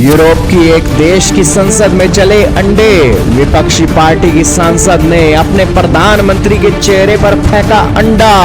Europe की एक देश की संसद में चले अंडे। विपक्षी पार्टी की सांसद ने अपने प्रधानमंत्री के चेहरे पर फेंका अंडा।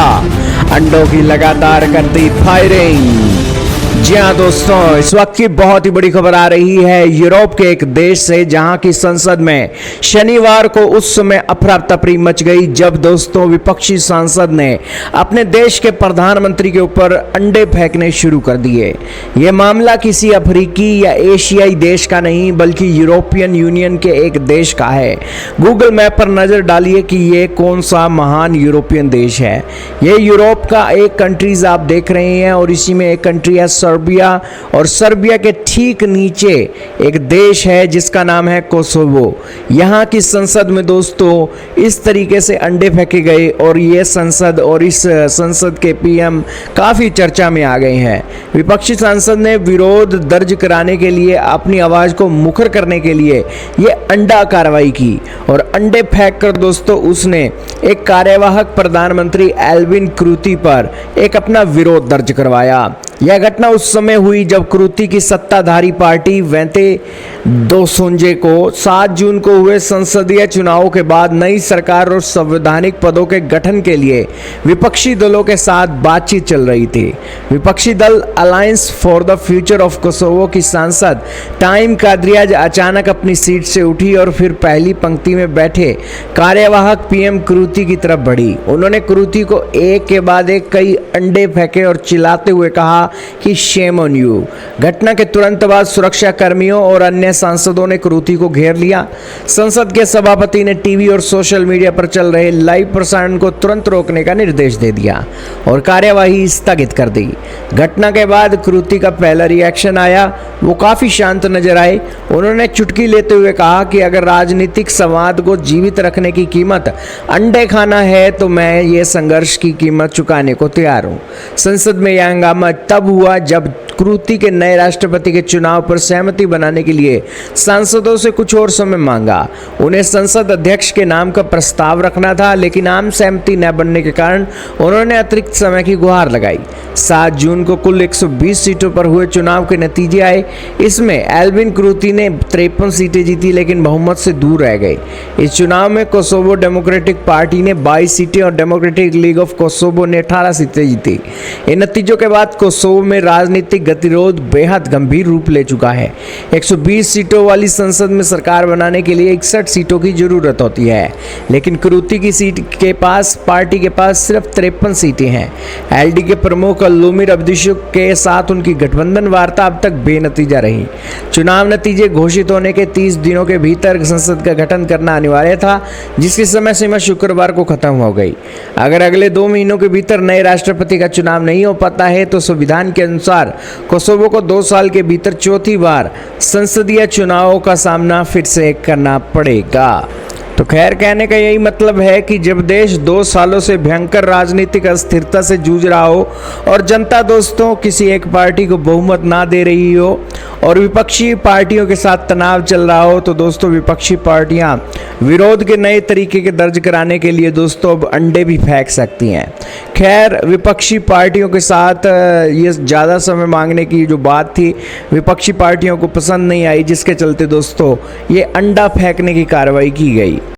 अंडों की लगातार कर दी फायरिंग। जी हाँ दोस्तों, इस वक्त की बहुत ही बड़ी खबर आ रही है यूरोप के एक देश से, जहां की संसद में शनिवार को उस समय अफरा तफरी मच गई जब दोस्तों विपक्षी सांसद ने अपने देश के प्रधानमंत्री के ऊपर अंडे फेंकने शुरू कर दिए। यह मामला किसी अफ्रीकी या एशियाई देश का नहीं बल्कि यूरोपियन यूनियन के एक देश का है। गूगल मैप पर नजर डालिए कि ये कौन सा महान यूरोपियन देश है। ये यूरोप का एक कंट्रीज आप देख रहे हैं और इसी में एक कंट्री है सर्बिया, और सर्बिया के ठीक नीचे एक देश है जिसका नाम है कोसोवो। यहाँ की संसद में दोस्तों इस तरीके से अंडे फेंके गए और ये संसद और इस संसद के पीएम काफ़ी चर्चा में आ गए हैं। विपक्षी सांसद ने विरोध दर्ज कराने के लिए, अपनी आवाज़ को मुखर करने के लिए ये अंडा कार्रवाई की और अंडे फेंक कर दोस्तों उसने एक कार्यवाहक प्रधानमंत्री एल्विन क्रूती पर एक अपना विरोध दर्ज करवाया। यह घटना उस समय हुई जब क्रूती की सत्ताधारी पार्टी वेंते दो सोंजे को 7 जून को हुए संसदीय चुनावों के बाद नई सरकार और संवैधानिक पदों के गठन के लिए विपक्षी दलों के साथ बातचीत चल रही थी। विपक्षी दल alliance for the future of Kosovo की सांसद टाइम काद्रियाज अचानक अपनी सीट से उठी और फिर पहली पंक्ति में बैठे कार्यवाहक पीएम क्रूती की तरफ बढ़ी। उन्होंने क्रूती को एक के बाद एक कई अंडे फेंके और चिल्लाते हुए कहा कि शेम ऑन यू। घटना के तुरंत बाद सुरक्षा कर्मियों और अन्य सांसदों ने क्रूती को घेर लिया। संसद के सभापति ने टीवी और सोशल मीडिया पर चल रहे लाइव प्रसारण को तुरंत रोकने का निर्देश दे दिया और कार्यवाही स्थगित कर दी। घटना के बाद क्रूती का पहला रिएक्शन आया, वो काफी शांत नजर आए। उन्होंने चुटकी लेते हुए कहा कि अगर राजनीतिक संवाद को जीवित रखने की कीमत अंडे खाना है तो मैं ये संघर्ष की कीमत चुकाने को तैयार हूँ। संसद में यह हंगामा तब हुआ जब क्रूती के नए राष्ट्रपति के चुनाव पर सहमति बनाने के लिए सांसदों से कुछ और समय मांगा। उन्हें संसद अध्यक्ष के नाम का प्रस्ताव रखना था, लेकिन आम सहमति न बनने के कारण उन्होंने अतिरिक्त समय की गुहार लगाई। 7 जून को कुल 120 सीटों पर हुए चुनाव के नतीजे आए। इसमें एल्विन क्रूती ने 53 सीटें जीती, लेकिन बहुमत से दूर रह गए। इस चुनाव में कोसोवो डेमोक्रेटिक पार्टी ने 22 सीटें और डेमोक्रेटिक लीग ऑफ कोसोवो ने 18 सीटें जीती। इन नतीजों के बाद कोसोवो में राजनीतिक गतिरोध बेहद गंभीर रूप ले चुका है। 120 सीटों वाली संसद में सरकार बनाने के लिए 61 सीटों की जरूरत होती है, लेकिन क्रूती की सीट के पास पार्टी के पास सिर्फ 53 सीटें हैं। एलडी के प्रमुख लुमिर अब्दुशुक के साथ उनकी गठबंधन वार्ता अब तक बेनतीजा रही। चुनाव नतीजे घोषित होने के 30 दिनों के भीतर संसद का गठन करना अनिवार्य था, जिसकी समय सीमा शुक्रवार को खत्म हो गई। अगर अगले 2 महीनों के भीतर नए राष्ट्रपति का चुनाव नहीं हो पाता है तो संविधान के अनुसार कोसोवो को 2 साल के भीतर चौथी बार संसदीय चुनावों का सामना फिर से करना पड़ेगा। तो खैर, कहने का यही मतलब है कि जब देश 2 सालों से भयंकर राजनीतिक अस्थिरता से जूझ रहा हो और जनता दोस्तों किसी एक पार्टी को बहुमत ना दे रही हो और विपक्षी पार्टियों के साथ तनाव चल रहा हो, तो दोस्तों विपक्षी पार्टियां विरोध के नए तरीके के दर्ज कराने के लिए दोस्तों अब अंडे भी फेंक सकती हैं। खैर, विपक्षी पार्टियों के साथ ये ज़्यादा समय मांगने की जो बात थी विपक्षी पार्टियों को पसंद नहीं आई, जिसके चलते दोस्तों ये अंडा फेंकने की कार्रवाई की गई।